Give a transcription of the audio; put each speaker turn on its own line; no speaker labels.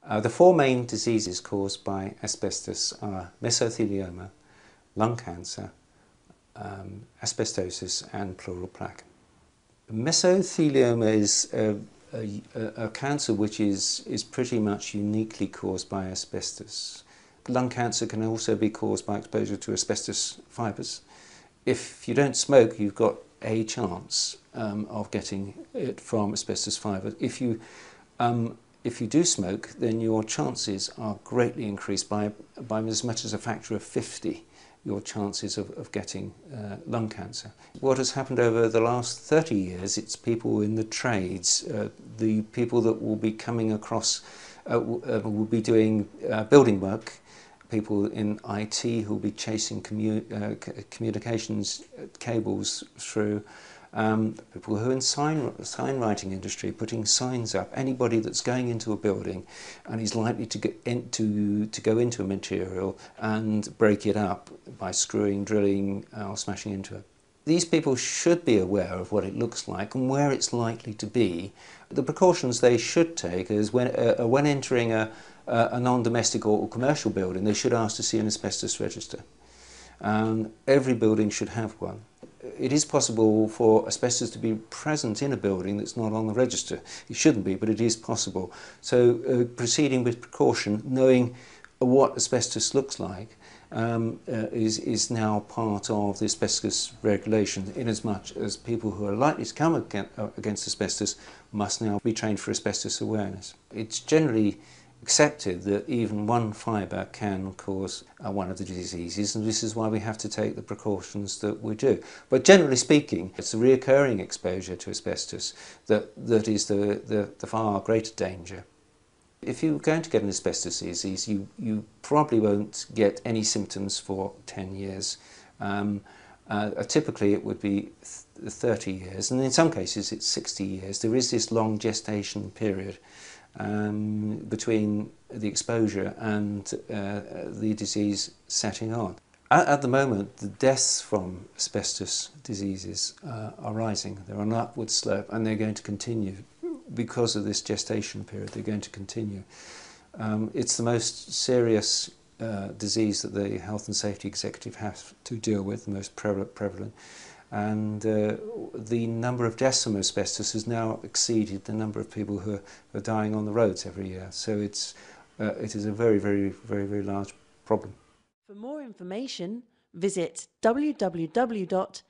The four main diseases caused by asbestos are mesothelioma, lung cancer, asbestosis and pleural plaque. Mesothelioma is a cancer which is pretty much uniquely caused by asbestos. Lung cancer can also be caused by exposure to asbestos fibres. If you don't smoke, you've got a chance of getting it from asbestos fibres. If you do smoke, then your chances are greatly increased by as much as a factor of 50, your chances of getting lung cancer. What has happened over the last 30 years, it's people in the trades, the people that will be coming across, will be doing building work, people in IT who will be chasing communications cables through, people who are in sign writing industry, putting signs up. Anybody that's going into a building and is likely to go into a material and break it up by screwing, drilling or smashing into it. These people should be aware of what it looks like and where it's likely to be. The precautions they should take is when entering a non-domestic or commercial building, they should ask to see an asbestos register. Every building should have one. It is possible for asbestos to be present in a building that's not on the register. It shouldn't be, but it is possible. So proceeding with precaution, knowing what asbestos looks like, is now part of the asbestos regulation, in as much as people who are likely to come against asbestos must now be trained for asbestos awareness. It's generally accepted that even one fibre can cause one of the diseases, and this is why we have to take the precautions that we do. But generally speaking, it's the reoccurring exposure to asbestos that is the far greater danger. If you're going to get an asbestos disease, you probably won't get any symptoms for 10 years. Typically it would be 30 years, and in some cases it's 60 years. There is this long gestation period between the exposure and the disease setting on. At the moment, the deaths from asbestos diseases are rising. They're on an upward slope, and they're going to continue. Because of this gestation period, they're going to continue. It's the most serious disease that the Health and Safety Executive has to deal with, the most prevalent. And the number of deaths from asbestos has now exceeded the number of people who are dying on the roads every year. So it is a very, very, very, very large problem.
For more information, visit www.nhs.uk.